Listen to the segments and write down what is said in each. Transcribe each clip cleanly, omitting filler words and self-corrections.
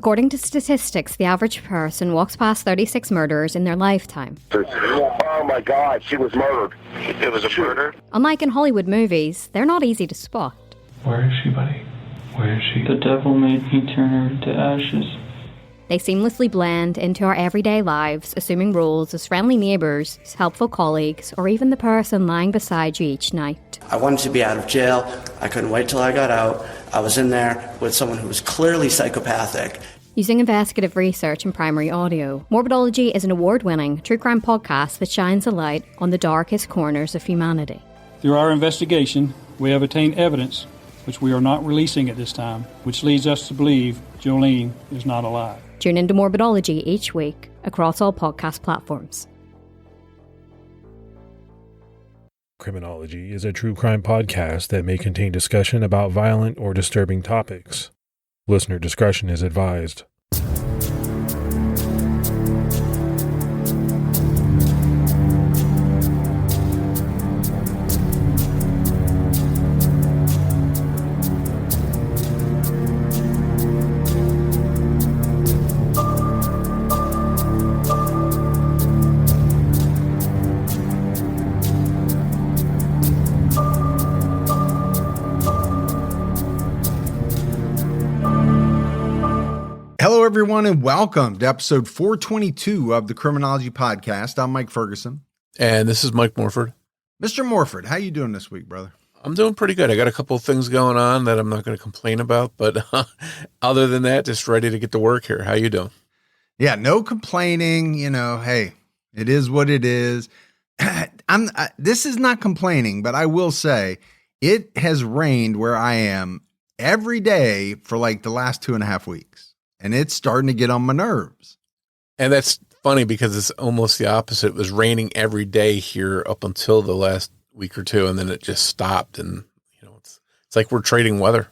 According to statistics, the average person walks past 36 murders in their lifetime. Oh my God, she was murdered. It was a murder? Unlike in Hollywood movies, they're not easy to spot. Where is she, buddy? Where is she? The devil made me turn her to ashes. They seamlessly blend into our everyday lives, assuming roles as friendly neighbours, helpful colleagues, or even the person lying beside you each night. I wanted to be out of jail. I couldn't wait till I got out. I was in there with someone who was clearly psychopathic. Using investigative research and primary audio, Morbidology is an award-winning true crime podcast that shines a light on the darkest corners of humanity. Through our investigation, we have attained evidence which we are not releasing at this time, which leads us to believe Jolene is not alive. Tune into Morbidology each week across all podcast platforms. Criminology is a true crime podcast that may contain discussion about violent or disturbing topics. Listener discretion is advised. Hello, everyone, and welcome to episode 422 of the Criminology Podcast. I'm Mike Ferguson. And this is Mike Morford. Mr. Morford, how you doing this week, brother? I'm doing pretty good. I got a couple of things going on that I'm not going to complain about, but other than that, just ready to get to work here. How you doing? Yeah, no complaining. You know, hey, it is what it is. This is not complaining, but I will say it has rained where I am every day for like the last 2.5 weeks. And it's starting to get on my nerves. And that's funny because it's almost the opposite. It was raining every day here up until the last week or two, and then it just stopped. And you know, it's like we're trading weather.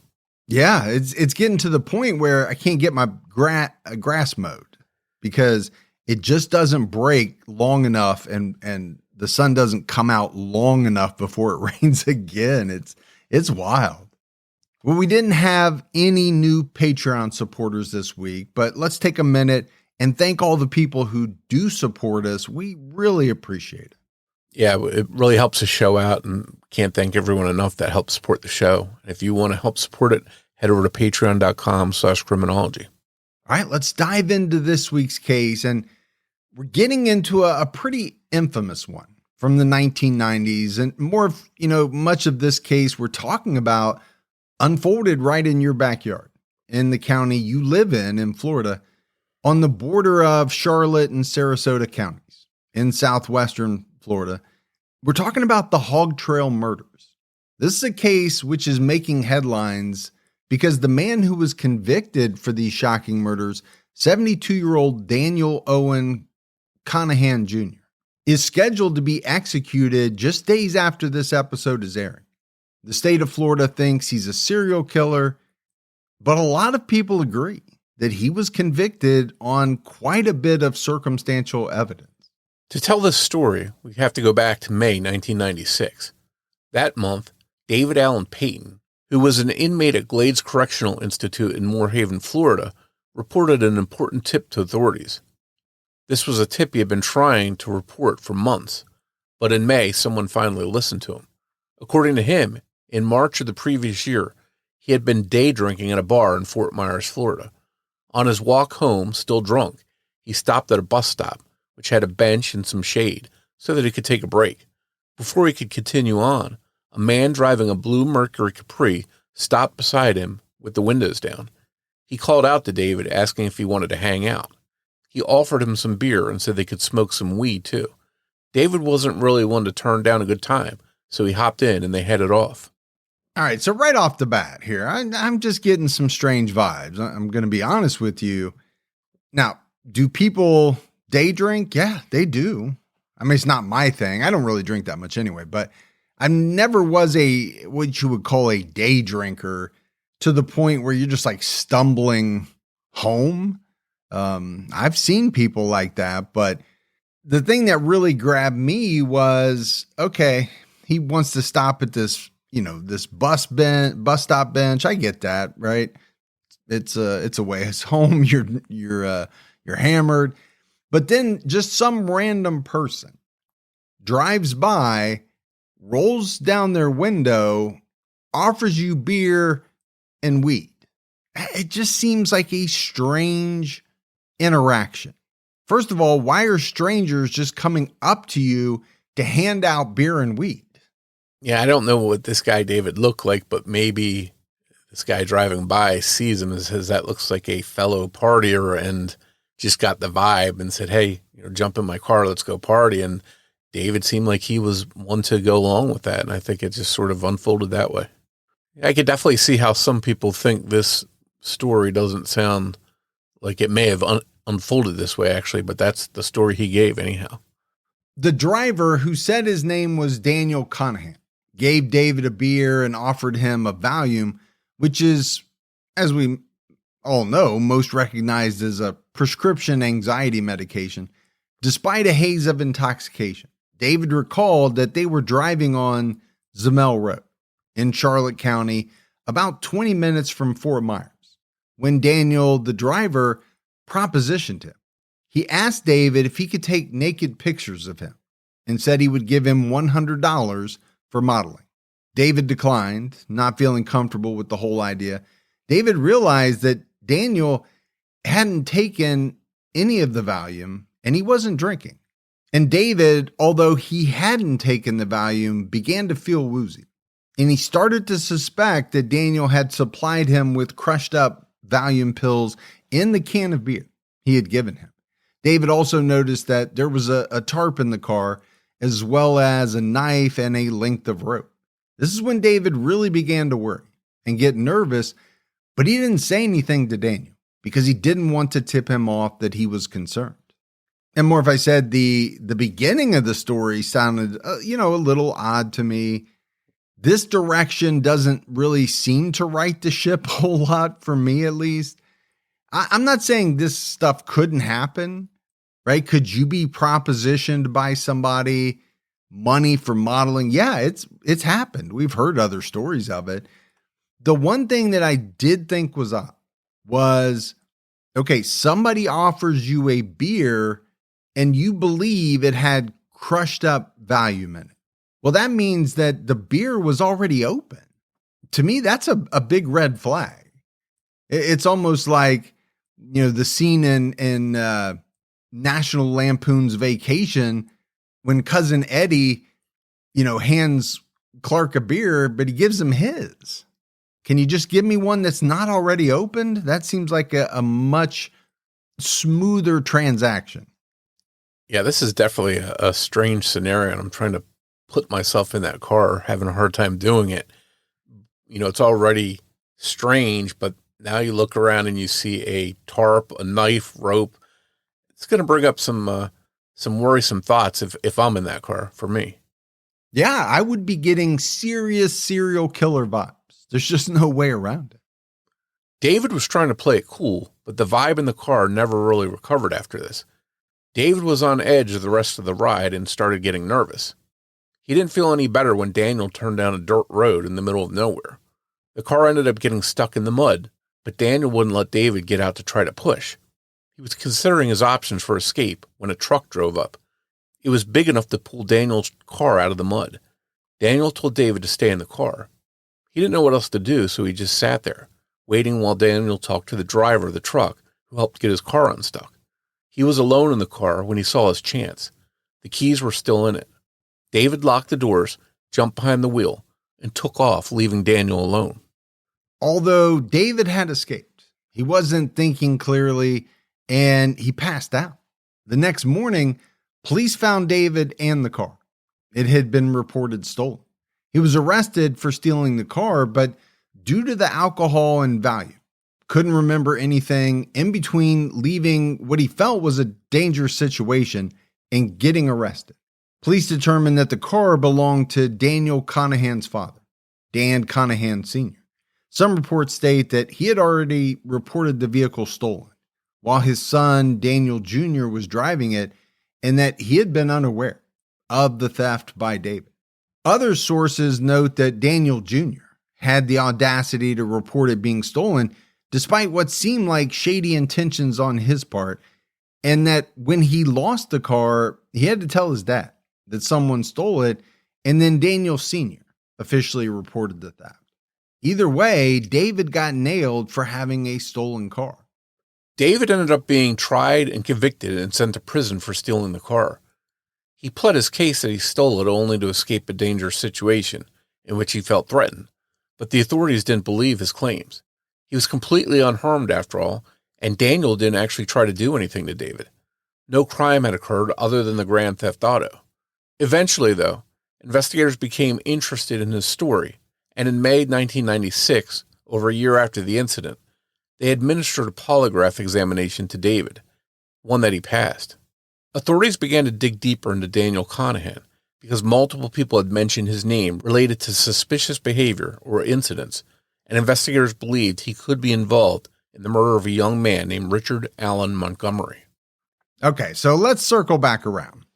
Yeah, it's getting to the point where I can't get my grass mowed because it just doesn't break long enough, and the sun doesn't come out long enough before it rains again. It's wild. Well, we didn't have any new Patreon supporters this week, but let's take a minute and thank all the people who do support us. We really appreciate it. Yeah, it really helps the show out, and can't thank everyone enough that helps support the show. If you want to help support it, head over to patreon.com/criminology. All right, let's dive into this week's case, and we're getting into a pretty infamous one from the 1990s, and more of, much of this case we're talking about unfolded right in your backyard in the county you live in Florida, on the border of Charlotte and Sarasota Counties in southwestern Florida. We're talking about the Hog Trail Murders. This is a case which is making headlines because the man who was convicted for these shocking murders, 72-year-old Daniel Owen Conahan Jr., is scheduled to be executed just days after this episode is airing. The state of Florida thinks he's a serial killer, but a lot of people agree that he was convicted on quite a bit of circumstantial evidence. To tell this story, we have to go back to May 1996. That month, David Allen Payton, who was an inmate at Glades Correctional Institute in Moorhaven, Florida, reported an important tip to authorities. This was a tip he had been trying to report for months, but in May, someone finally listened to him. According to him, in March of the previous year, he had been day drinking at a bar in Fort Myers, Florida. On his walk home, still drunk, he stopped at a bus stop, which had a bench and some shade, so that he could take a break. Before he could continue on, a man driving a blue Mercury Capri stopped beside him with the windows down. He called out to David, asking if he wanted to hang out. He offered him some beer and said they could smoke some weed, too. David wasn't really one to turn down a good time, so he hopped in and they headed off. All right, so right off the bat here, I'm just getting some strange vibes. I'm going to be honest with you. Now, do people day drink? Yeah, they do. I mean, it's not my thing. I don't really drink that much anyway, but I never was what you would call a day drinker to the point where you're just like stumbling home. I've seen people like that, but the thing that really grabbed me was, okay, he wants to stop at this, this bus stop bench. I get that, right? It's a way. It's home. You're hammered. But then just some random person drives by, rolls down their window, offers you beer and weed. It just seems like a strange interaction. First of all, why are strangers just coming up to you to hand out beer and weed? Yeah, I don't know what this guy David looked like, but maybe this guy driving by sees him and says, that looks like a fellow partier, and just got the vibe and said, hey, jump in my car, let's go party. And David seemed like he was one to go along with that. And I think it just sort of unfolded that way. I could definitely see how some people think this story doesn't sound like it may have unfolded this way, actually, but that's the story he gave anyhow. The driver, who said his name was Daniel Conahan, gave David a beer and offered him a Valium, which is, as we all know, most recognized as a prescription anxiety medication. Despite a haze of intoxication, David recalled that they were driving on Zamel Road in Charlotte County, about 20 minutes from Fort Myers, when Daniel, the driver, propositioned him. He asked David if he could take naked pictures of him and said he would give him $100 for modeling. David declined, not feeling comfortable with the whole idea. David realized that Daniel hadn't taken any of the Valium and he wasn't drinking. And David, although he hadn't taken the Valium, began to feel woozy. And he started to suspect that Daniel had supplied him with crushed up Valium pills in the can of beer he had given him. David also noticed that there was a tarp in the car, as well as a knife and a length of rope. This is when David really began to worry and get nervous, but he didn't say anything to Daniel because he didn't want to tip him off that he was concerned. And more, if I said the beginning of the story sounded, a little odd to me. This direction doesn't really seem to right the ship a whole lot, for me at least. I'm not saying this stuff couldn't happen, right? Could you be propositioned by somebody, money for modeling? Yeah, it's happened. We've heard other stories of it. The one thing that I did think was odd was, okay, somebody offers you a beer and you believe it had crushed up Valium in it. Well, that means that the beer was already open. To me, that's a big red flag. It's almost like, the scene in National Lampoon's Vacation when Cousin Eddie, hands Clark a beer, but he gives him his. Can you just give me one that's not already opened? That seems like a much smoother transaction. Yeah, this is definitely a strange scenario, and I'm trying to put myself in that car, having a hard time doing it. It's already strange, but now you look around and you see a tarp, a knife, rope. It's going to bring up some worrisome thoughts if I'm in that car, for me. Yeah, I would be getting serious serial killer vibes. There's just no way around it. David was trying to play it cool, but the vibe in the car never really recovered after this. David was on edge the rest of the ride and started getting nervous. He didn't feel any better when Daniel turned down a dirt road in the middle of nowhere. The car ended up getting stuck in the mud, but Daniel wouldn't let David get out to try to push. He was considering his options for escape when a truck drove up. It was big enough to pull Daniel's car out of the mud. Daniel told David to stay in the car. He didn't know what else to do, so he just sat there, waiting while Daniel talked to the driver of the truck, who helped get his car unstuck. He was alone in the car when he saw his chance. The keys were still in it. David locked the doors, jumped behind the wheel, and took off, leaving Daniel alone. Although David had escaped, he wasn't thinking clearly, and he passed out. The next morning, police found David and the car. It had been reported stolen. He was arrested for stealing the car, but due to the alcohol and Valium, couldn't remember anything in between leaving what he felt was a dangerous situation and getting arrested. Police determined that the car belonged to Daniel Conahan's father, Dan Conahan Sr. Some reports state that he had already reported the vehicle stolen, while his son, Daniel Jr., was driving it, and that he had been unaware of the theft by David. Other sources note that Daniel Jr. had the audacity to report it being stolen, despite what seemed like shady intentions on his part, and that when he lost the car, he had to tell his dad that someone stole it, and then Daniel Sr. officially reported the theft. Either way, David got nailed for having a stolen car. David ended up being tried and convicted and sent to prison for stealing the car. He pled his case that he stole it only to escape a dangerous situation in which he felt threatened, but the authorities didn't believe his claims. He was completely unharmed after all, and Daniel didn't actually try to do anything to David. No crime had occurred other than the grand theft auto. Eventually, though, investigators became interested in his story, and in May 1996, over a year after the incident, they administered a polygraph examination to David, one that he passed. Authorities began to dig deeper into Daniel Conahan because multiple people had mentioned his name related to suspicious behavior or incidents, and investigators believed he could be involved in the murder of a young man named Richard Allen Montgomery. Okay, so let's circle back around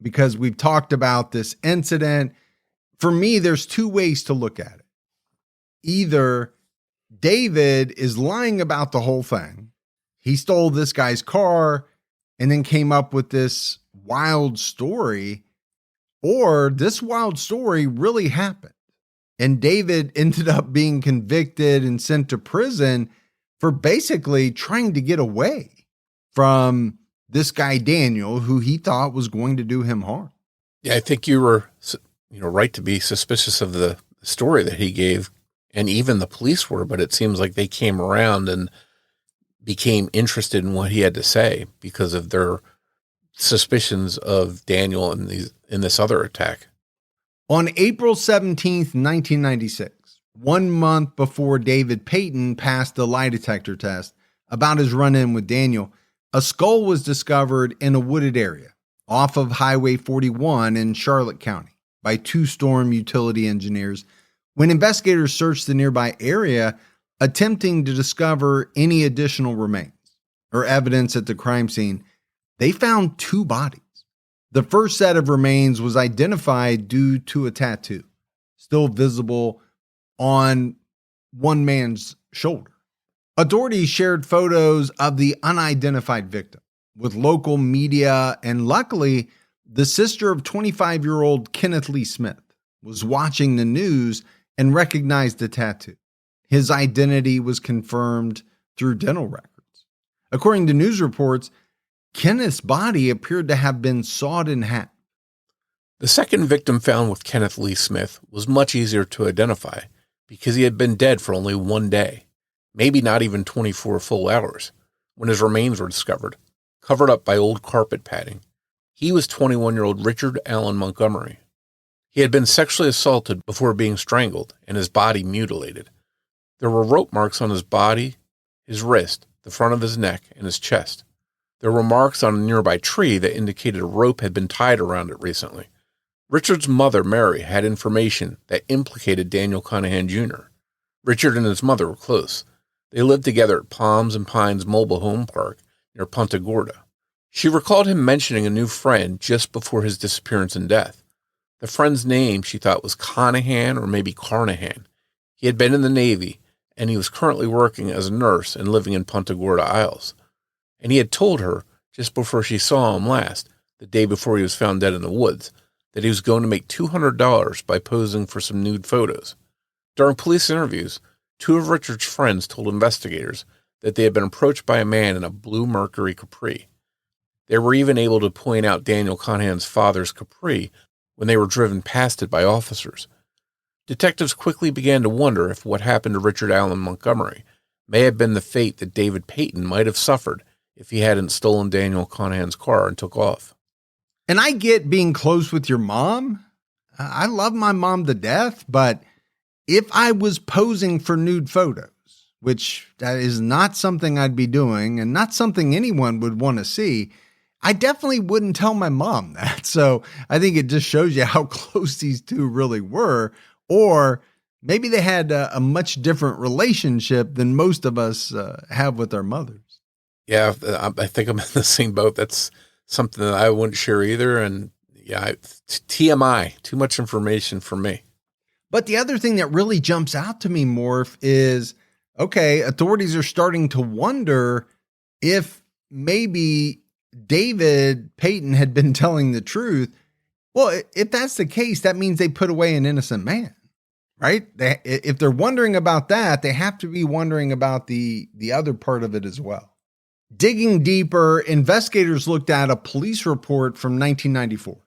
because we've talked about this incident. For me, there's two ways to look at it. Either David is lying about the whole thing. He stole this guy's car and then came up with this wild story, or this wild story really happened. And David ended up being convicted and sent to prison for basically trying to get away from this guy, Daniel, who he thought was going to do him harm. Yeah, I think you were right to be suspicious of the story that he gave, and even the police were, but it seems like they came around and became interested in what he had to say because of their suspicions of Daniel in this other attack. On April 17th, 1996, 1 month before David Payton passed the lie detector test about his run-in with Daniel, a skull was discovered in a wooded area off of Highway 41 in Charlotte County by two storm utility engineers when investigators searched the nearby area, attempting to discover any additional remains or evidence at the crime scene. They found two bodies. The first set of remains was identified due to a tattoo, still visible on one man's shoulder. Authorities shared photos of the unidentified victim with local media, and luckily, the sister of 25-year-old Kenneth Lee Smith was watching the news and recognized the tattoo. His identity was confirmed through dental records. According to news reports, Kenneth's body appeared to have been sawed in half. The second victim found with Kenneth Lee Smith was much easier to identify because he had been dead for only 1 day, maybe not even 24 full hours, when his remains were discovered, covered up by old carpet padding. He was 21-year-old Richard Allen Montgomery. He had been sexually assaulted before being strangled and his body mutilated. There were rope marks on his body, his wrist, the front of his neck, and his chest. There were marks on a nearby tree that indicated a rope had been tied around it recently. Richard's mother, Mary, had information that implicated Daniel Conahan Jr. Richard and his mother were close. They lived together at Palms and Pines Mobile Home Park near Punta Gorda. She recalled him mentioning a new friend just before his disappearance and death. The friend's name she thought was Conahan or maybe Carnahan. He had been in the Navy, and he was currently working as a nurse and living in Punta Gorda Isles. And he had told her, just before she saw him last, the day before he was found dead in the woods, that he was going to make $200 by posing for some nude photos. During police interviews, two of Richard's friends told investigators that they had been approached by a man in a blue Mercury Capri. They were even able to point out Daniel Conahan's father's Capri when they were driven past it by officers. Detectives quickly began to wonder if what happened to Richard Allen Montgomery may have been the fate that David Payton might have suffered if he hadn't stolen Daniel Conahan's car and took off. And I get being close with your mom. I love my mom to death, but if I was posing for nude photos, which that is not something I'd be doing and not something anyone would want to see, I definitely wouldn't tell my mom that. So I think it just shows you how close these two really were, or maybe they had a much different relationship than most of us have with our mothers. Yeah, I think I'm in the same boat. That's something that I wouldn't share either. And yeah, TMI, too much information for me. But the other thing that really jumps out to me, Morf, is Okay, authorities are starting to wonder if maybe David Payton had been telling the truth. Well, if that's the case, that means they put away an innocent man, right? If they're wondering about that, they have to be wondering about the other part of it as well. Digging deeper, investigators looked at a police report from 1994.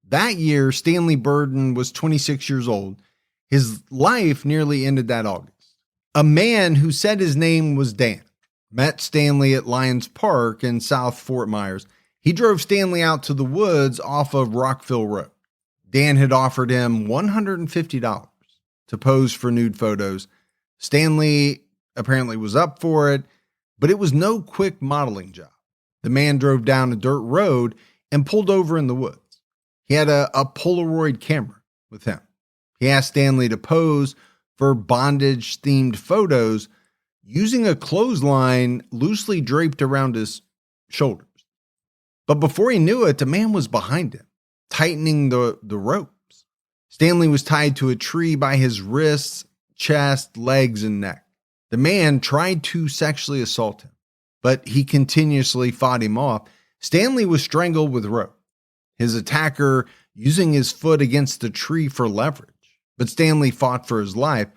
That year, Stanley Burden was 26 years old. His life nearly ended that August. A man who said his name was Dan met Stanley at Lions Park in South Fort Myers. He drove Stanley out to the woods off of Rockville Road. Dan had offered him $150 to pose for nude photos. Stanley apparently was up for it, but it was no quick modeling job. The man drove down a dirt road and pulled over in the woods. He had a Polaroid camera with him. He asked Stanley to pose for bondage-themed photos using a clothesline loosely draped around his shoulders. But before he knew it, the man was behind him, tightening the ropes. Stanley was tied to a tree by his wrists, chest, legs, and neck. The man tried to sexually assault him, but he continuously fought him off. Stanley was strangled with rope, his attacker using his foot against the tree for leverage. But Stanley fought for his life.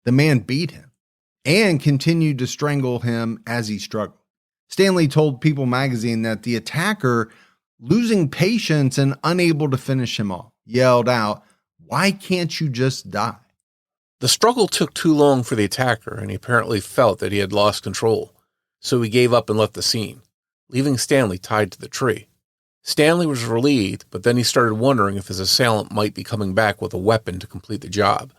The man beat him and continued to strangle him as he struggled. Stanley told People magazine that the attacker, losing patience and unable to finish him off, yelled out, "Why can't you just die?" The struggle took too long for the attacker, and he apparently felt that he had lost control, so he gave up and left the scene, leaving Stanley tied to the tree. Stanley was relieved, but then he started wondering if his assailant might be coming back with a weapon to complete the job.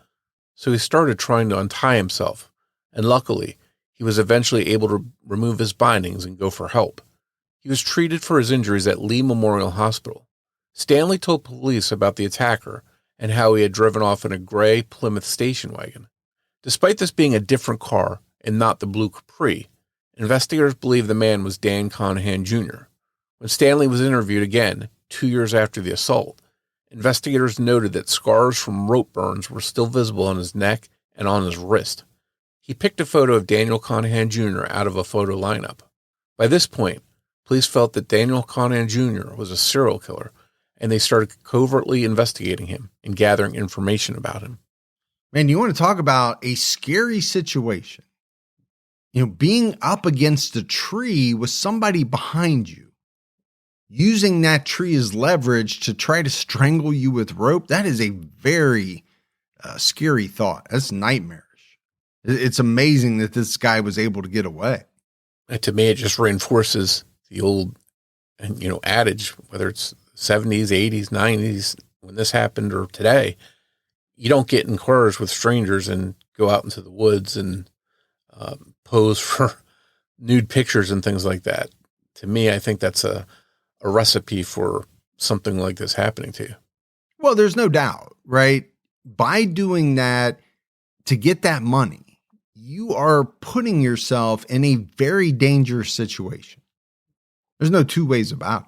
So he started trying to untie himself, and luckily, he was eventually able to remove his bindings and go for help. He was treated for his injuries at Lee Memorial Hospital. Stanley told police about the attacker and how he had driven off in a gray Plymouth station wagon. Despite this being a different car and not the blue Capri, investigators believe the man was Dan Conahan Jr. When Stanley was interviewed again, 2 years after the assault, investigators noted that scars from rope burns were still visible on his neck and on his wrist. He picked a photo of Daniel Conahan Jr. out of a photo lineup. By this point, police felt that Daniel Conahan Jr. was a serial killer, and they started covertly investigating him and gathering information about him. Man, you want to talk about a scary situation. Being up against a tree with somebody behind you, using that tree as leverage to try to strangle you with rope, that is a very scary thought. That's nightmarish. It's amazing that this guy was able to get away. And to me, it just reinforces the old, adage, whether it's 70s, 80s, 90s, when this happened, or today, you don't get in cars with strangers and go out into the woods and pose for nude pictures and things like that. To me, I think that's a recipe for something like this happening to you. Well, there's no doubt, right? By doing that to get that money, you are putting yourself in a very dangerous situation. There's no two ways about it.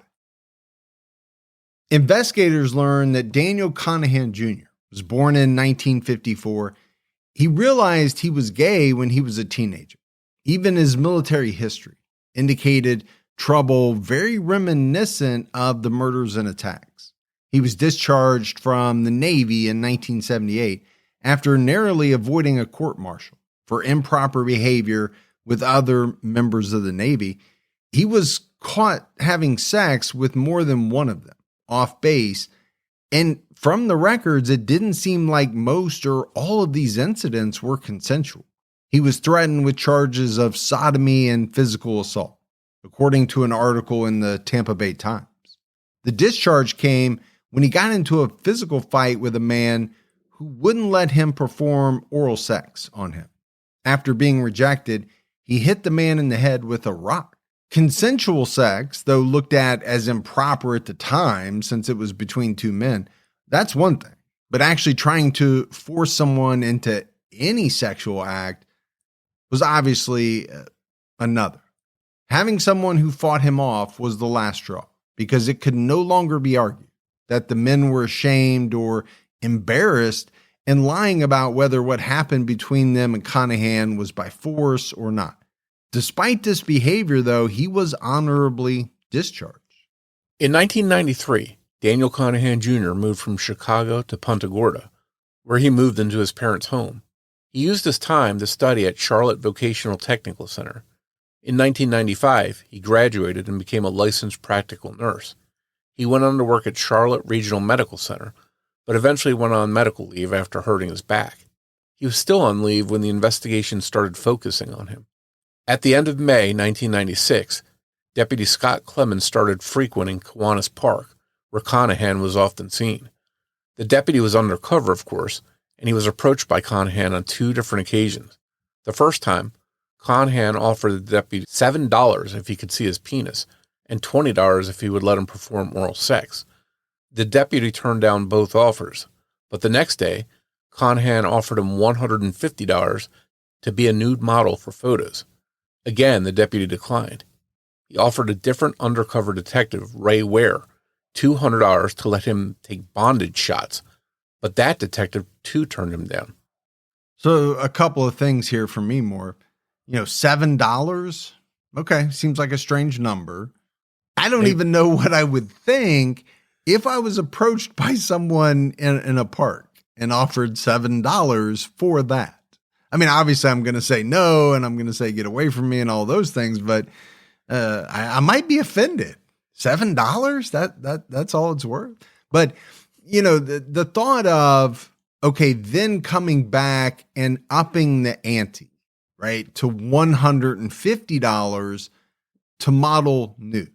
Investigators learned that Daniel Conahan Jr. was born in 1954. He realized he was gay when he was a teenager. Even his military history indicated trouble very reminiscent of the murders and attacks. He was discharged from the Navy in 1978 after narrowly avoiding a court-martial for improper behavior with other members of the Navy. He was caught having sex with more than one of them off base, and from the records, it didn't seem like most or all of these incidents were consensual. He was threatened with charges of sodomy and physical assault, according to an article in the Tampa Bay Times. The discharge came when he got into a physical fight with a man who wouldn't let him perform oral sex on him. After being rejected, he hit the man in the head with a rock. Consensual sex, though looked at as improper at the time since it was between two men, that's one thing. But actually trying to force someone into any sexual act was obviously another. Having someone who fought him off was the last straw, because it could no longer be argued that the men were ashamed or embarrassed and lying about whether what happened between them and Conahan was by force or not. Despite this behavior, though, he was honorably discharged. In 1993, Daniel Conahan Jr. moved from Chicago to Punta Gorda, where he moved into his parents' home. He used his time to study at Charlotte Vocational Technical Center. In 1995, he graduated and became a licensed practical nurse. He went on to work at Charlotte Regional Medical Center, but eventually went on medical leave after hurting his back. He was still on leave when the investigation started focusing on him. At the end of May 1996, Deputy Scott Clemens started frequenting Kiwanis Park, where Conahan was often seen. The deputy was undercover, of course, and he was approached by Conahan on 2 different occasions. The first time, Conahan offered the deputy $7 if he could see his penis, and $20 if he would let him perform oral sex. The deputy turned down both offers, but the next day, Conahan offered him $150 to be a nude model for photos. Again, the deputy declined. He offered a different undercover detective, Ray Ware, $200 to let him take bondage shots, but that detective too turned him down. So a couple of things here for me, Morf. $7? Okay, seems like a strange number. I don't even know what I would think if I was approached by someone in a park and offered $7 for that. I mean, obviously I'm going to say no, and I'm going to say get away from me and all those things, but I might be offended. $7? That's all it's worth. But, the thought of, okay, then coming back and upping the ante, right, to $150 to model nude.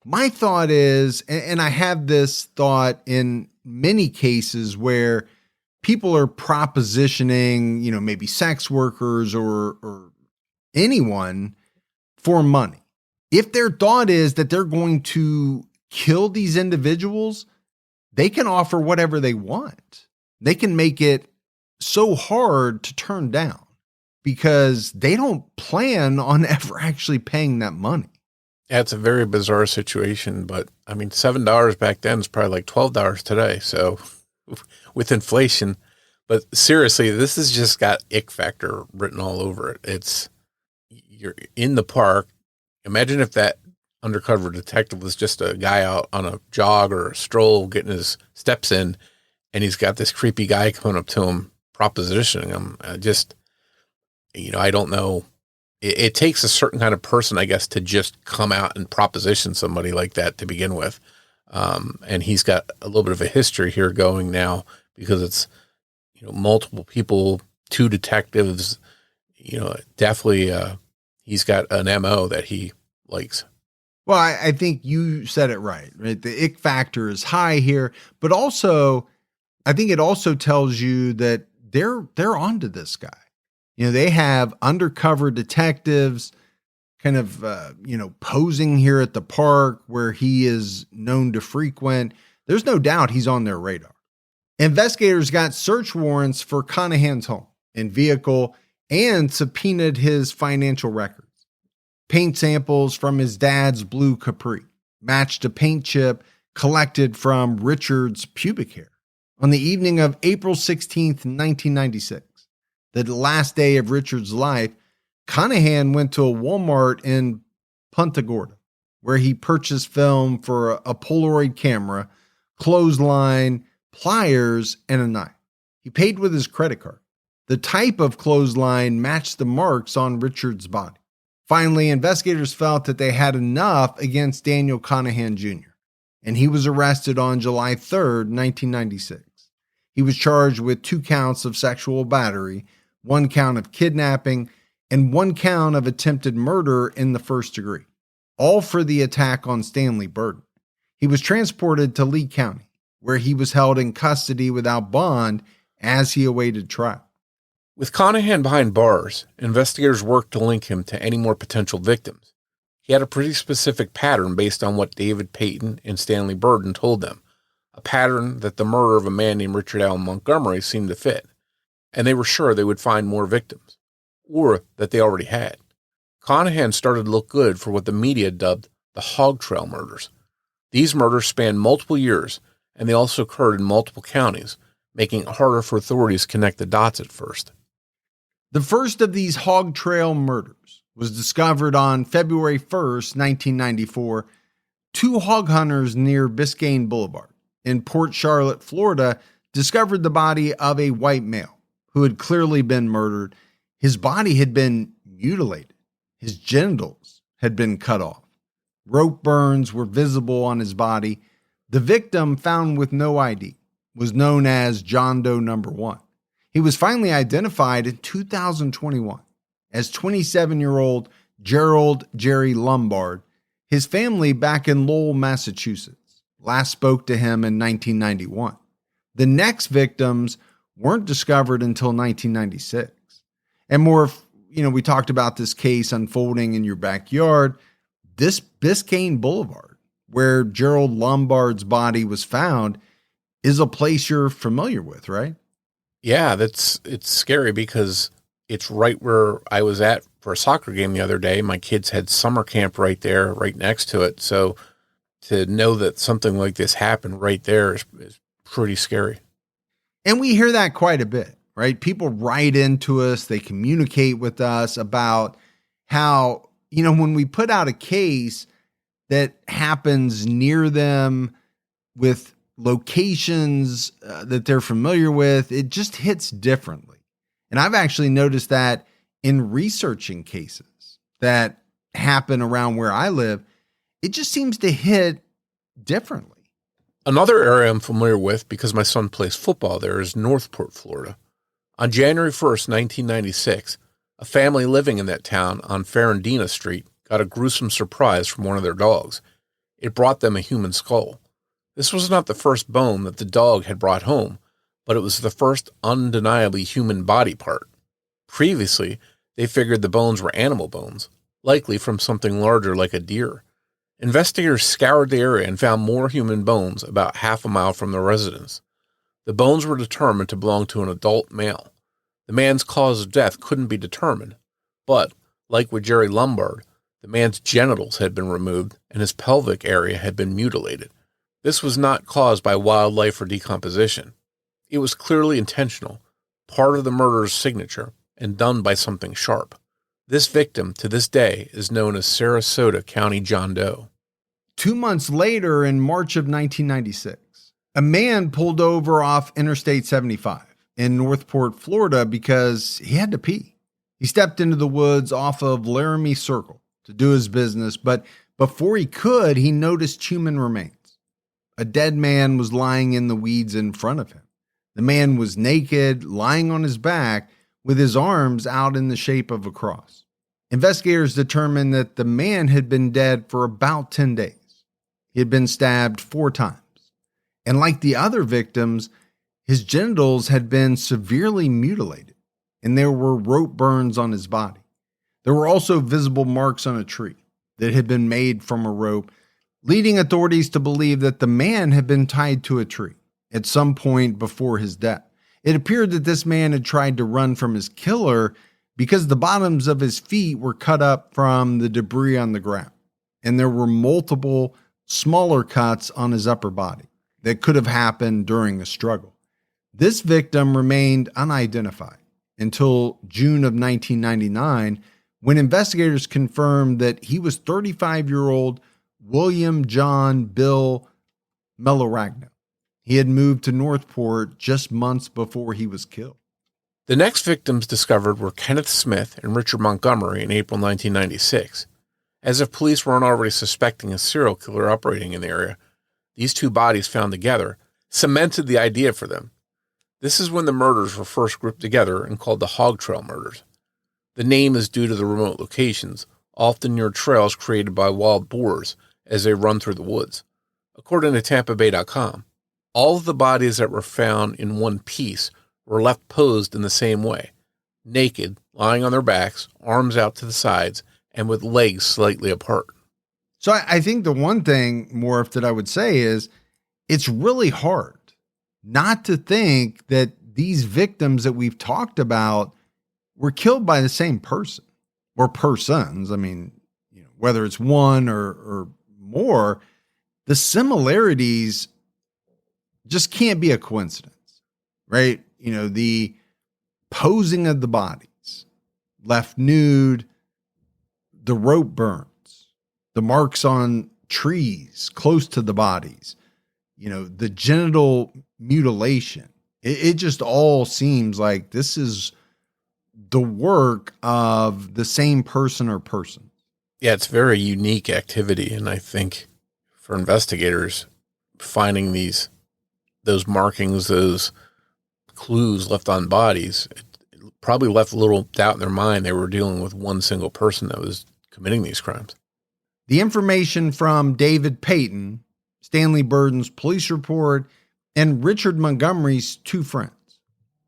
My thought is, and I have this thought in many cases where people are propositioning, maybe sex workers or anyone for money. If their thought is that they're going to kill these individuals, they can offer whatever they want. They can make it so hard to turn down because they don't plan on ever actually paying that money. Yeah, it's a very bizarre situation, but I mean, $7 back then is probably like $12 today. So with inflation, but seriously, this has just got ick factor written all over it. You're in the park. Imagine if that undercover detective was just a guy out on a jog or a stroll getting his steps in, and he's got this creepy guy coming up to him, propositioning him. I don't know. It takes a certain kind of person, I guess, to just come out and proposition somebody like that to begin with. And he's got a little bit of a history here going now because it's, multiple people, 2 detectives, definitely he's got an MO that he likes. Well, I think you said it right? The ick factor is high here, but also I think it also tells you that they're onto this guy. They have undercover detectives kind of, posing here at the park where he is known to frequent. There's no doubt he's on their radar. Investigators got search warrants for Conahan's home and vehicle and subpoenaed his financial records. Paint samples from his dad's blue Capri matched a paint chip collected from Richard's pubic hair. On the evening of April 16th, 1996, the last day of Richard's life, Conahan went to a Walmart in Punta Gorda, where he purchased film for a Polaroid camera, clothesline, pliers, and a knife. He paid with his credit card. The type of clothesline matched the marks on Richard's body. Finally, investigators felt that they had enough against Daniel Conahan Jr., and he was arrested on July 3rd, 1996. He was charged with 2 counts of sexual battery, 1 count of kidnapping, and 1 count of attempted murder in the first degree, all for the attack on Stanley Burden. He was transported to Lee County, where he was held in custody without bond as he awaited trial. With Conahan behind bars, investigators worked to link him to any more potential victims. He had a pretty specific pattern based on what David Payton and Stanley Burden told them, a pattern that the murder of a man named Richard Allen Montgomery seemed to fit, and they were sure they would find more victims, or that they already had. Conahan started to look good for what the media dubbed the Hog Trail Murders. These murders spanned multiple years, and they also occurred in multiple counties, making it harder for authorities to connect the dots at first. The first of these Hog Trail murders was discovered on February 1st, 1994. Two hog hunters near Biscayne Boulevard in Port Charlotte, Florida, discovered the body of a white male who had clearly been murdered. His body had been mutilated. His genitals had been cut off. Rope burns were visible on his body. The victim, found with no ID, was known as John Doe number 1. He was finally identified in 2021 as 27-year-old Gerald Jerry Lombard. His family back in Lowell, Massachusetts, last spoke to him in 1991. The next victims weren't discovered until 1996. And Morf, we talked about this case unfolding in your backyard. This Biscayne Boulevard, where Gerald Lombard's body was found, is a place you're familiar with, right? Yeah, it's scary because it's right where I was at for a soccer game the other day. My kids had summer camp right there, right next to it. So to know that something like this happened right there is pretty scary. And we hear that quite a bit, right? People write into us, they communicate with us about how, when we put out a case that happens near them with locations that they're familiar with, it just hits differently. And I've actually noticed that in researching cases that happen around where I live, it just seems to hit differently. Another area I'm familiar with because my son plays football there is Northport, Florida. On January 1st, 1996, a family living in that town on Ferrandina Street got a gruesome surprise from one of their dogs. It brought them a human skull. This was not the first bone that the dog had brought home, but it was the first undeniably human body part. Previously, they figured the bones were animal bones, likely from something larger like a deer. Investigators scoured the area and found more human bones about half a mile from their residence. The bones were determined to belong to an adult male. The man's cause of death couldn't be determined, but, like with Jerry Lombard, the man's genitals had been removed and his pelvic area had been mutilated. This was not caused by wildlife or decomposition. It was clearly intentional, part of the murderer's signature, and done by something sharp. This victim, to this day, is known as Sarasota County John Doe. 2 months later, in March of 1996, a man pulled over off Interstate 75 in Northport, Florida, because he had to pee. He stepped into the woods off of Laramie Circle to do his business, but before he could, he noticed human remains. A dead man was lying in the weeds in front of him. The man was naked, lying on his back, with his arms out in the shape of a cross. Investigators determined that the man had been dead for about 10 days. He had been stabbed 4 times. And like the other victims, his genitals had been severely mutilated, and there were rope burns on his body. There were also visible marks on a tree that had been made from a rope, leading authorities to believe that the man had been tied to a tree at some point before his death. It appeared that this man had tried to run from his killer because the bottoms of his feet were cut up from the debris on the ground, and there were multiple smaller cuts on his upper body that could have happened during a struggle. This victim remained unidentified until June of 1999, when investigators confirmed that he was 35-year-old William John Bill Meloragno. He had moved to Northport just months before he was killed. The next victims discovered were Kenneth Smith and Richard Montgomery in April 1996. As if police weren't already suspecting a serial killer operating in the area, these two bodies found together cemented the idea for them. This is when the murders were first grouped together and called the Hog Trail Murders. The name is due to the remote locations, often near trails created by wild boars as they run through the woods. According to TampaBay.com, all of the bodies that were found in one piece were left posed in the same way, naked, lying on their backs, arms out to the sides, and with legs slightly apart. So I think the one thing, Morf, that I would say is it's really hard not to think that these victims that we've talked about were killed by the same person or persons. I mean, whether it's one or more, the similarities just can't be a coincidence. right? The posing of the bodies, left nude, the rope burns, the marks on trees close to the bodies, the genital mutilation. It just all seems like this is the work of the same person or person. Yeah, it's very unique activity. And I think for investigators, finding those markings, those clues left on bodies, it probably left a little doubt in their mind they were dealing with one single person that was committing these crimes. The information from David Payton, Stanley Burden's police report, and Richard Montgomery's two friends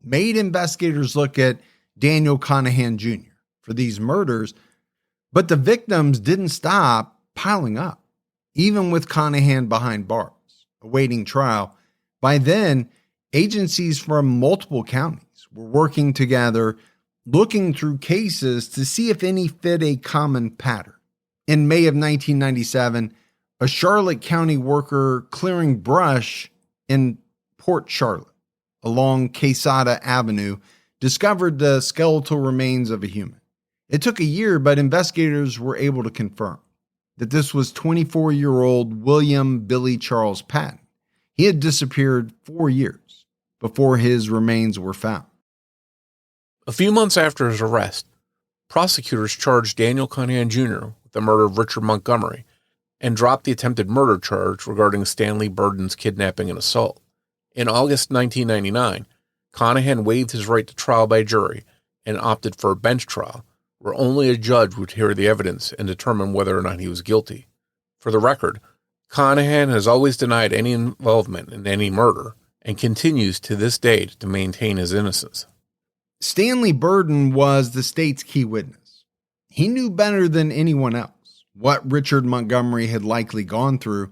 made investigators look at Daniel Conahan Jr. for these murders, but the victims didn't stop piling up, even with Conahan behind bars, awaiting trial. By then, agencies from multiple counties were working together, looking through cases to see if any fit a common pattern. In May of 1997, a Charlotte County worker clearing brush in Port Charlotte along Quesada Avenue discovered the skeletal remains of a human. It took a year, but investigators were able to confirm that this was 24-year-old William Billy Charles Patton. He had disappeared 4 years before his remains were found. A few months after his arrest, prosecutors charged Daniel Conahan Jr. with the murder of Richard Montgomery and dropped the attempted murder charge regarding Stanley Burden's kidnapping and assault. In August 1999, Conahan waived his right to trial by jury and opted for a bench trial, where only a judge would hear the evidence and determine whether or not he was guilty. For the record, Conahan has always denied any involvement in any murder and continues to this day to maintain his innocence. Stanley Burden was the state's key witness. He knew better than anyone else what Richard Montgomery had likely gone through.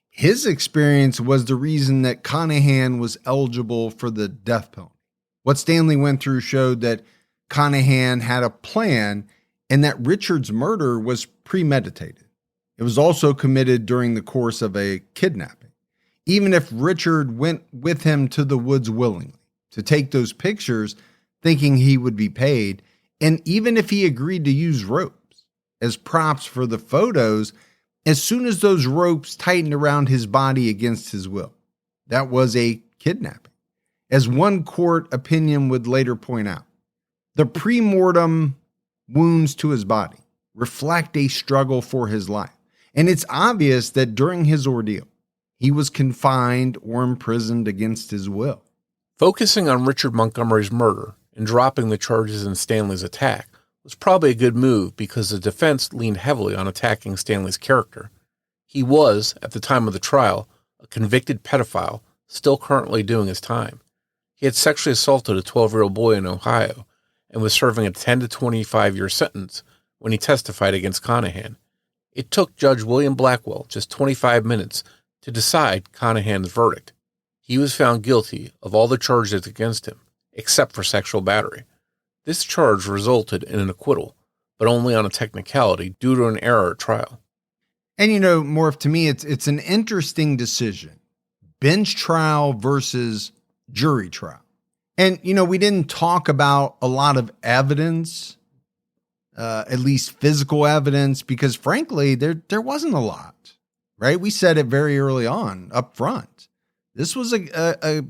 His experience was the reason that Conahan was eligible for the death penalty. What Stanley went through showed that Conahan had a plan and that Richard's murder was premeditated. It was also committed during the course of a kidnapping. Even if Richard went with him to the woods willingly to take those pictures, thinking he would be paid, and even if he agreed to use ropes as props for the photos, as soon as those ropes tightened around his body against his will, that was a kidnapping. As one court opinion would later point out, the pre-mortem wounds to his body reflect a struggle for his life. And it's obvious that during his ordeal, he was confined or imprisoned against his will. Focusing on Richard Montgomery's murder and dropping the charges in Stanley's attack was probably a good move because the defense leaned heavily on attacking Stanley's character. He was, at the time of the trial, a convicted pedophile still currently doing his time. He had sexually assaulted a 12-year-old boy in Ohio and was serving a 10 to 25-year sentence when he testified against Conahan. It took Judge William Blackwell just 25 minutes to decide Conahan's verdict. He was found guilty of all the charges against him, except for sexual battery. This charge resulted in an acquittal, but only on a technicality due to an error at trial. And Morf, to me, it's an interesting decision. Bench trial versus jury trial. And, we didn't talk about a lot of evidence, at least physical evidence, because frankly, there wasn't a lot, right? We said it very early on, up front. This was a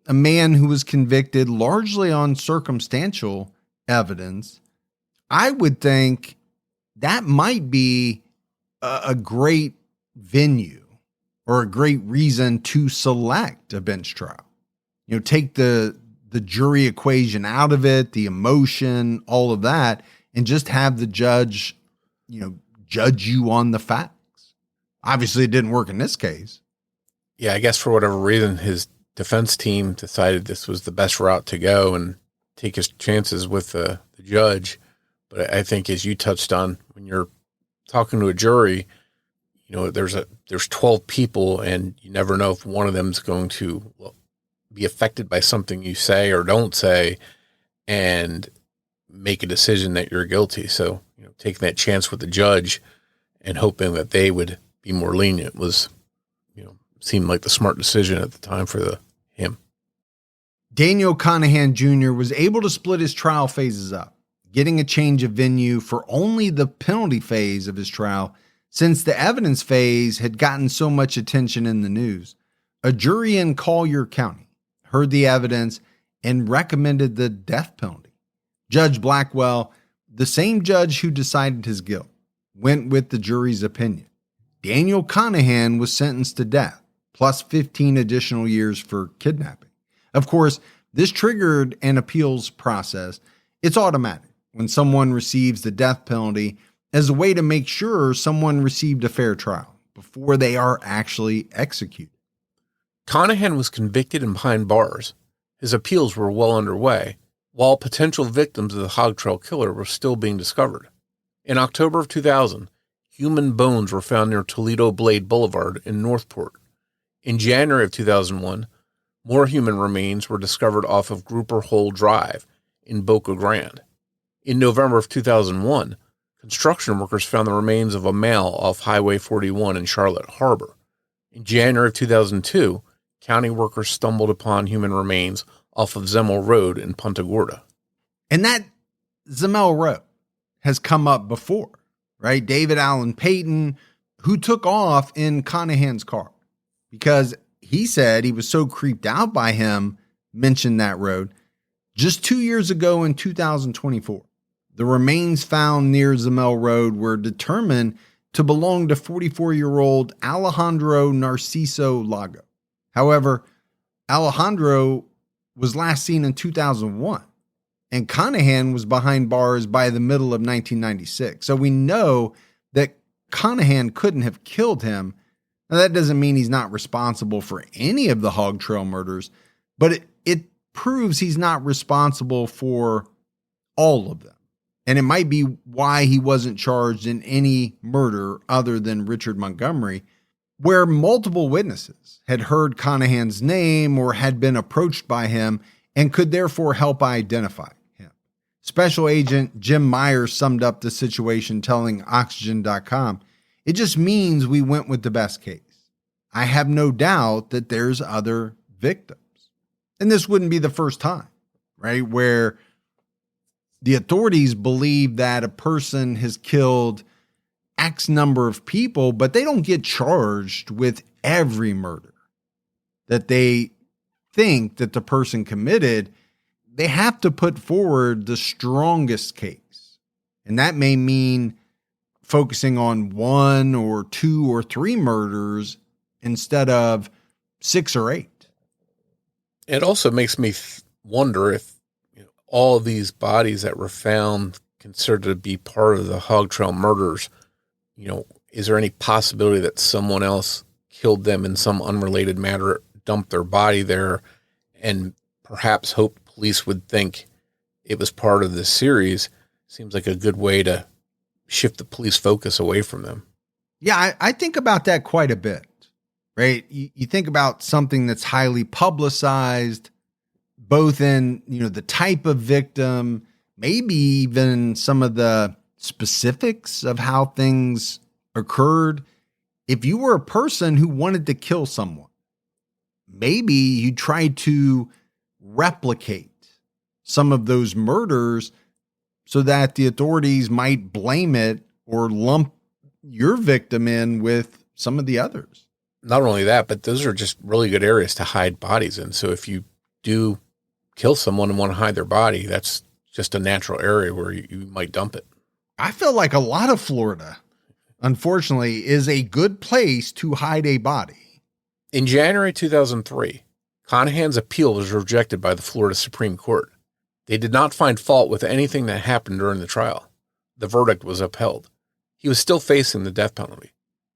man who was convicted largely on circumstantial evidence. I would think that might be a great venue or a great reason to select a bench trial. Take the jury equation out of it, the emotion, all of that, and just have the judge, judge you on the facts. Obviously, it didn't work in this case. Yeah, I guess for whatever reason, his defense team decided this was the best route to go and take his chances with the judge. But I think, as you touched on, when you're talking to a jury, there's 12 people, and you never know if one of them's going to be affected by something you say or don't say and make a decision that you're guilty. So, taking that chance with the judge and hoping that they would be more lenient was, seemed like the smart decision at the time for him. Daniel Conahan Jr. was able to split his trial phases up, getting a change of venue for only the penalty phase of his trial, since the evidence phase had gotten so much attention in the news. A jury in Collier County heard the evidence and recommended the death penalty. Judge Blackwell, the same judge who decided his guilt, went with the jury's opinion. Daniel Conahan was sentenced to death, plus 15 additional years for kidnapping. Of course, this triggered an appeals process. It's automatic when someone receives the death penalty as a way to make sure someone received a fair trial before they are actually executed. Conahan was convicted and behind bars. His appeals were well underway, while potential victims of the Hog Trail killer were still being discovered. In October of 2000, human bones were found near Toledo Blade Boulevard in Northport. In January of 2001, more human remains were discovered off of Grouper Hole Drive in Boca Grande. In November of 2001, construction workers found the remains of a male off Highway 41 in Charlotte Harbor. In January of 2002, county workers stumbled upon human remains off of Zemmel Road in Punta Gorda. And that Zemmel Road has come up before, right? David Allen Payton, who took off in Conahan's car because he said he was so creeped out by him, mentioned that road. Just 2 years ago in 2024, the remains found near Zemmel Road were determined to belong to 44-year-old Alejandro Narciso Lago. However, Alejandro was last seen in 2001, and Conahan was behind bars by the middle of 1996. So we know that Conahan couldn't have killed him. Now, that doesn't mean he's not responsible for any of the Hog Trail murders, but it proves he's not responsible for all of them. And it might be why he wasn't charged in any murder other than Richard Montgomery, where multiple witnesses had heard Conahan's name or had been approached by him and could therefore help identify him. Special Agent Jim Myers summed up the situation, telling Oxygen.com, "It just means we went with the best case. I have no doubt that there's other victims." And this wouldn't be the first time, right, where the authorities believe that a person has killed X number of people, but they don't get charged with every murder that they think that the person committed. They have to put forward the strongest case. And that may mean focusing on 1 or 2 or 3 murders instead of 6 or 8. It also makes me wonder if all of these bodies that were found considered to be part of the Hog Trail murders, is there any possibility that someone else killed them in some unrelated manner, dumped their body there, and perhaps hoped police would think it was part of this series? Seems like a good way to shift the police focus away from them. Yeah, I think about that quite a bit, right? You think about something that's highly publicized, both in, the type of victim, maybe even some of the specifics of how things occurred. If you were a person who wanted to kill someone, maybe you tried to replicate some of those murders so that the authorities might blame it or lump your victim in with some of the others. Not only that, but those are just really good areas to hide bodies in. So if you do kill someone and want to hide their body, that's just a natural area where you might dump it. I feel like a lot of Florida, unfortunately, is a good place to hide a body. In January 2003, Conahan's appeal was rejected by the Florida Supreme Court. They did not find fault with anything that happened during the trial. The verdict was upheld. He was still facing the death penalty.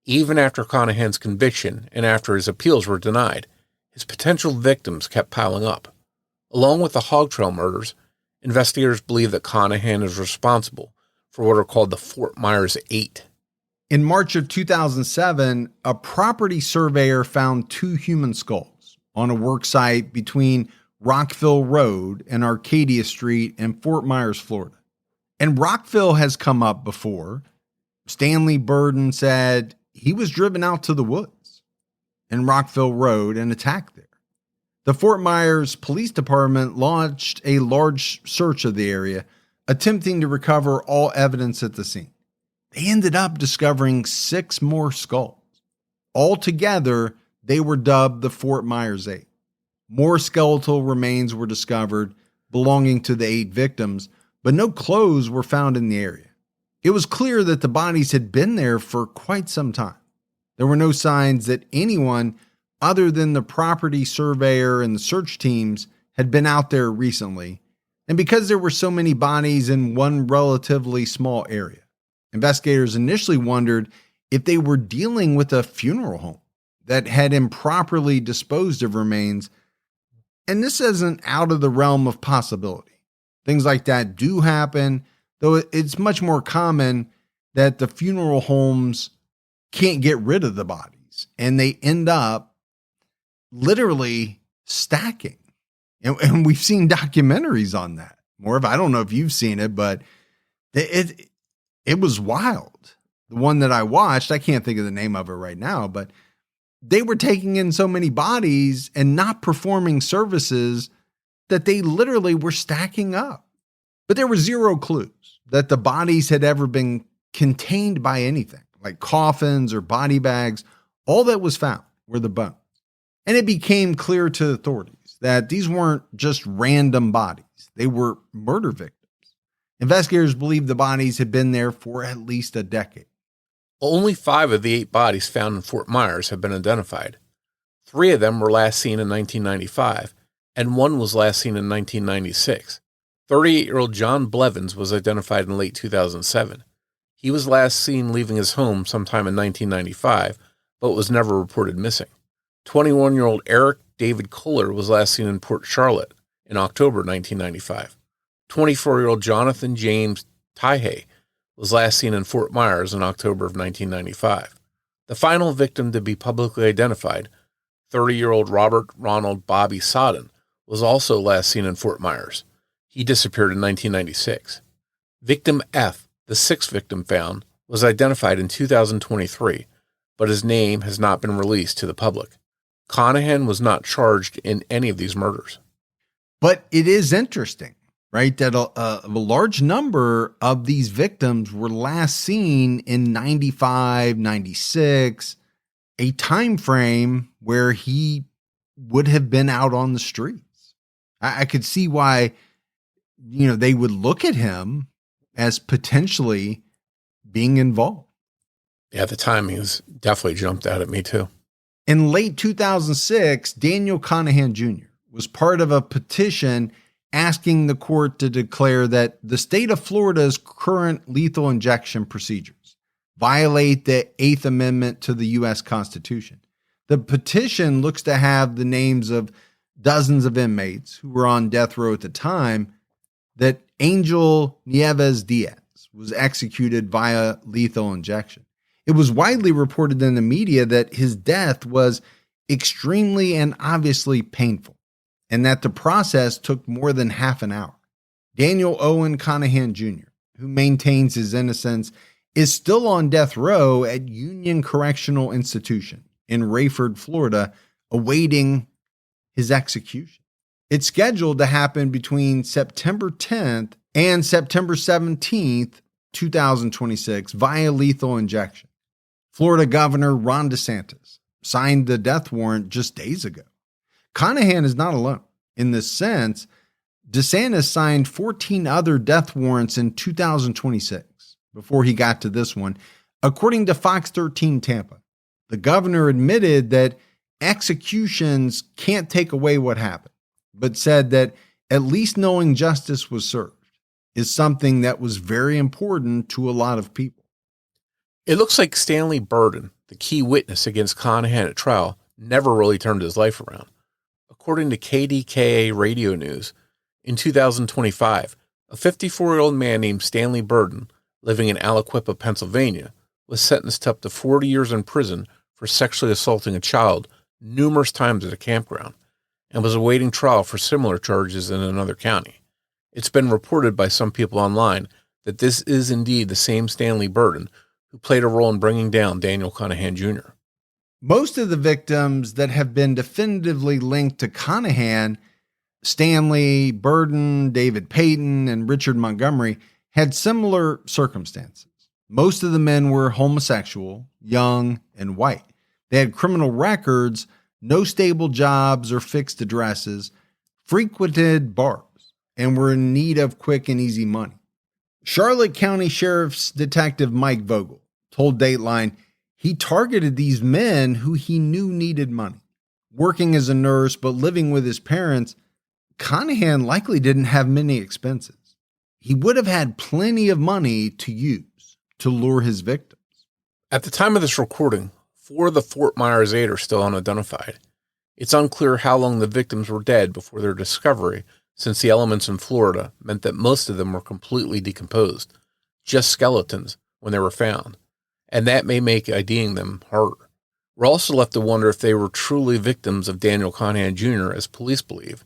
Even after Conahan's conviction and after his appeals were denied, his potential victims kept piling up. Along with the Hog Trail murders, investigators believe that Conahan is responsible for what are called the Fort Myers 8. In March of 2007, a property surveyor found 2 human skulls on a work site between Rockville Road and Arcadia Street in Fort Myers, Florida. And Rockville has come up before. Stanley Burden said he was driven out to the woods in Rockville Road and attacked there. The Fort Myers Police Department launched a large search of the area, attempting to recover all evidence at the scene. They ended up discovering 6 more skulls. Altogether, they were dubbed the Fort Myers 8. More skeletal remains were discovered belonging to the 8 victims, but no clothes were found in the area. It was clear that the bodies had been there for quite some time. There were no signs that anyone other than the property surveyor and the search teams had been out there recently, and because there were so many bodies in one relatively small area, investigators initially wondered if they were dealing with a funeral home that had improperly disposed of remains, and this isn't out of the realm of possibility. Things like that do happen, though it's much more common that the funeral homes can't get rid of the bodies, and they end up literally stacking. And we've seen documentaries on that. Morf, I don't know if you've seen it, but it was wild. The one that I watched, I can't think of the name of it right now, but they were taking in so many bodies and not performing services that they literally were stacking up. But there were 0 clues that the bodies had ever been contained by anything, like coffins or body bags. All that was found were the bones. And it became clear to authorities that these weren't just random bodies. They were murder victims. Investigators believe the bodies had been there for at least a decade. Only 5 of the 8 bodies found in Fort Myers have been identified. 3 of them were last seen in 1995, and 1 was last seen in 1996. 38-year-old John Blevins was identified in late 2007. He was last seen leaving his home sometime in 1995, but was never reported missing. 21-year-old Eric David Kohler was last seen in Port Charlotte in October 1995. 24-year-old Jonathan James Tyhay was last seen in Fort Myers in October of 1995. The final victim to be publicly identified, 30-year-old Robert Ronald Bobby Sodden, was also last seen in Fort Myers. He disappeared in 1996. Victim F, the 6th victim found, was identified in 2023, but his name has not been released to the public. Conahan was not charged in any of these murders. But it is interesting, right, that a large number of these victims were last seen in 95, 96, a time frame where he would have been out on the streets. I could see why, they would look at him as potentially being involved. Yeah, the timing has definitely jumped out at me too. In late 2006, Daniel Conahan Jr. was part of a petition asking the court to declare that the state of Florida's current lethal injection procedures violate the 8th Amendment to the U.S. Constitution. The petition looks to have the names of dozens of inmates who were on death row at the time that Angel Nieves Diaz was executed via lethal injection. It was widely reported in the media that his death was extremely and obviously painful, and that the process took more than half an hour. Daniel Owen Conahan Jr., who maintains his innocence, is still on death row at Union Correctional Institution in Rayford, Florida, awaiting his execution. It's scheduled to happen between September 10th and September 17th, 2026, via lethal injection. Florida Governor Ron DeSantis signed the death warrant just days ago. Conahan is not alone. In this sense, DeSantis signed 14 other death warrants in 2026 before he got to this one. According to Fox 13 Tampa, the governor admitted that executions can't take away what happened, but said that at least knowing justice was served is something that was very important to a lot of people. It looks like Stanley Burden, the key witness against Conahan at trial, never really turned his life around. According to KDKA Radio News, in 2025, a 54-year-old man named Stanley Burden, living in Aliquippa, Pennsylvania, was sentenced to up to 40 years in prison for sexually assaulting a child numerous times at a campground, and was awaiting trial for similar charges in another county. It's been reported by some people online that this is indeed the same Stanley Burden who played a role in bringing down Daniel Conahan Jr. Most of the victims that have been definitively linked to Conahan, Stanley Burden, David Payton, and Richard Montgomery, had similar circumstances. Most of the men were homosexual, young, and white. They had criminal records, no stable jobs or fixed addresses, frequented bars, and were in need of quick and easy money. Charlotte County Sheriff's Detective Mike Vogel told Dateline he targeted these men who he knew needed money. Working as a nurse but living with his parents, Conahan likely didn't have many expenses. He would have had plenty of money to use to lure his victims. At the time of this recording, 4 of the Fort Myers 8 are still unidentified. It's unclear how long the victims were dead before their discovery, since the elements in Florida meant that most of them were completely decomposed, just skeletons when they were found, and that may make IDing them harder. We're also left to wonder if they were truly victims of Daniel Conahan Jr., as police believe,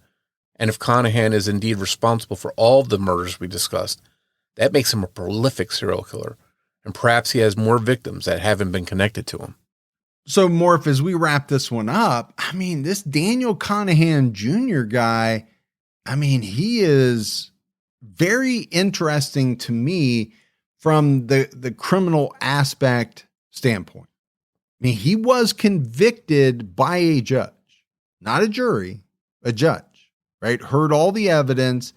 and if Conahan is indeed responsible for all of the murders we discussed. That makes him a prolific serial killer, and perhaps he has more victims that haven't been connected to him. So, Morf, as we wrap this one up, this Daniel Conahan Jr. guy, he is very interesting to me from the criminal aspect standpoint. He was convicted by a judge, not a jury, a judge, right? Heard all the evidence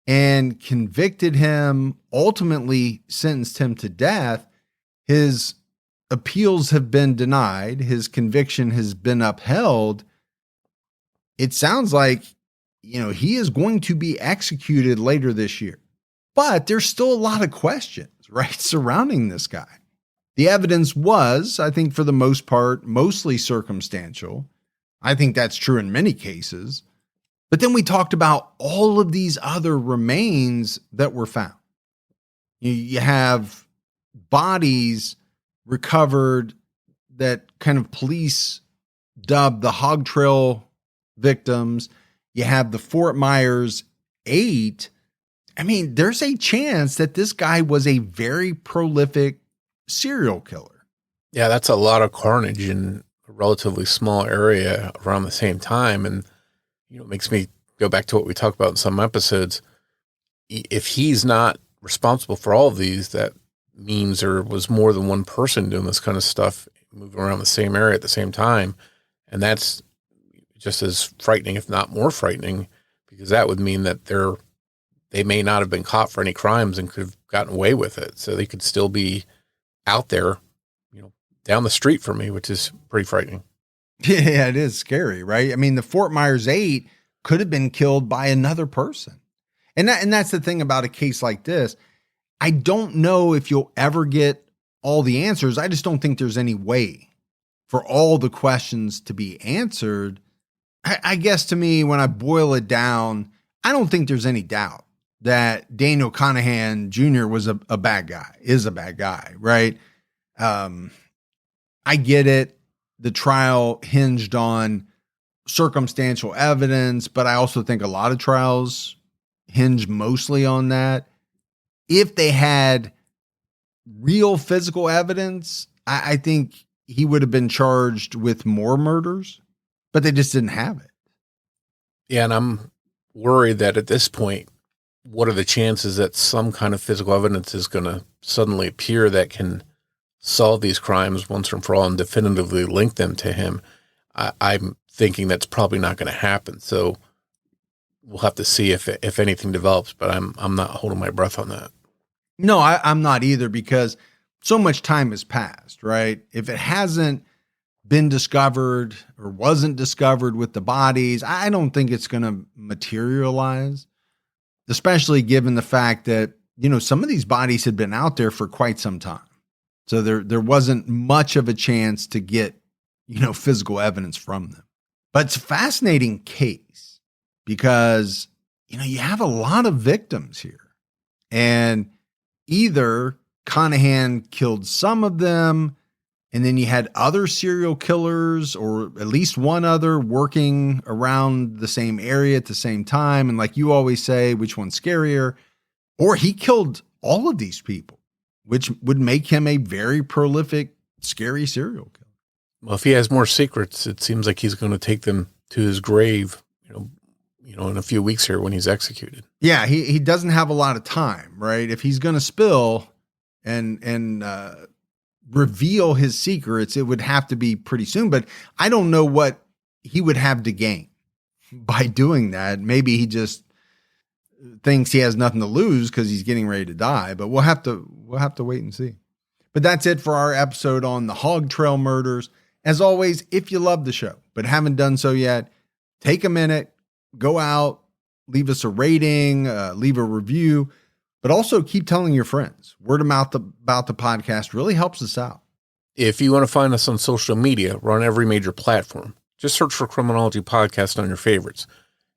and convicted him, ultimately sentenced him to death. His appeals have been denied. His conviction has been upheld. It sounds like, he is going to be executed later this year. But there's still a lot of questions, right, surrounding this guy. The evidence was, I think, for the most part, mostly circumstantial. I think that's true in many cases. But then we talked about all of these other remains that were found. You have bodies recovered that kind of police dubbed the Hog Trail victims. You have the Fort Myers 8. There's a chance that this guy was a very prolific serial killer. Yeah, that's a lot of carnage in a relatively small area around the same time. And, it makes me go back to what we talked about in some episodes. If he's not responsible for all of these, that means there was more than one person doing this kind of stuff, moving around the same area at the same time. And that's just as frightening, if not more frightening, because that would mean that they may not have been caught for any crimes and could have gotten away with it. So they could still be out there, down the street from me, which is pretty frightening. Yeah, it is scary, right? The Fort Myers 8 could have been killed by another person. And that's the thing about a case like this. I don't know if you'll ever get all the answers. I just don't think there's any way for all the questions to be answered. I guess to me, when I boil it down, I don't think there's any doubt that Daniel Conahan Jr. was a bad guy, is a bad guy, right? I get it. The trial hinged on circumstantial evidence, but I also think a lot of trials hinge mostly on that. If they had real physical evidence, I think he would have been charged with more murders, but they just didn't have it. Yeah, and I'm worried that at this point, what are the chances that some kind of physical evidence is going to suddenly appear that can solve these crimes once and for all and definitively link them to him? I'm thinking that's probably not going to happen. So we'll have to see if anything develops, but I'm not holding my breath on that. No, I'm not either, because so much time has passed, right? If it hasn't been discovered or wasn't discovered with the bodies, I don't think it's going to materialize, especially given the fact that, some of these bodies had been out there for quite some time. So there wasn't much of a chance to get, physical evidence from them. But it's a fascinating case because, you have a lot of victims here. And either Conahan killed some of them, and then you had other serial killers, or at least one other, working around the same area at the same time. And like you always say, which one's scarier? Or he killed all of these people, which would make him a very prolific, scary serial killer. Well, if he has more secrets, it seems like he's going to take them to his grave, in a few weeks here when he's executed. Yeah, he doesn't have a lot of time, right? If he's going to spill and reveal his secrets, it would have to be pretty soon. But I don't know what he would have to gain by doing that. Maybe he just thinks he has nothing to lose because he's getting ready to die. But we'll have to wait and see. But that's it for our episode on the Hog Trail Murders. As always, if you love the show but haven't done so yet, take a minute, go out, leave us a rating, leave a review, but also keep telling your friends. Word of mouth about the podcast really helps us out. If you want to find us on social media, we're on every major platform. Just search for Criminology Podcast on your favorites.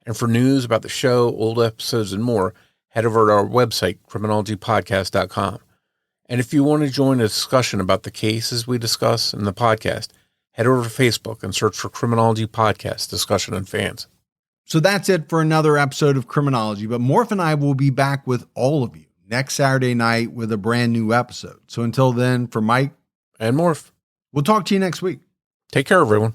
And for news about the show, old episodes, and more, head over to our website, criminologypodcast.com. And if you want to join a discussion about the cases we discuss in the podcast, head over to Facebook and search for Criminology Podcast Discussion and Fans. So that's it for another episode of Criminology, but Morf and I will be back with all of you next Saturday night with a brand new episode. So until then, for Mike and Morf, we'll talk to you next week. Take care, everyone.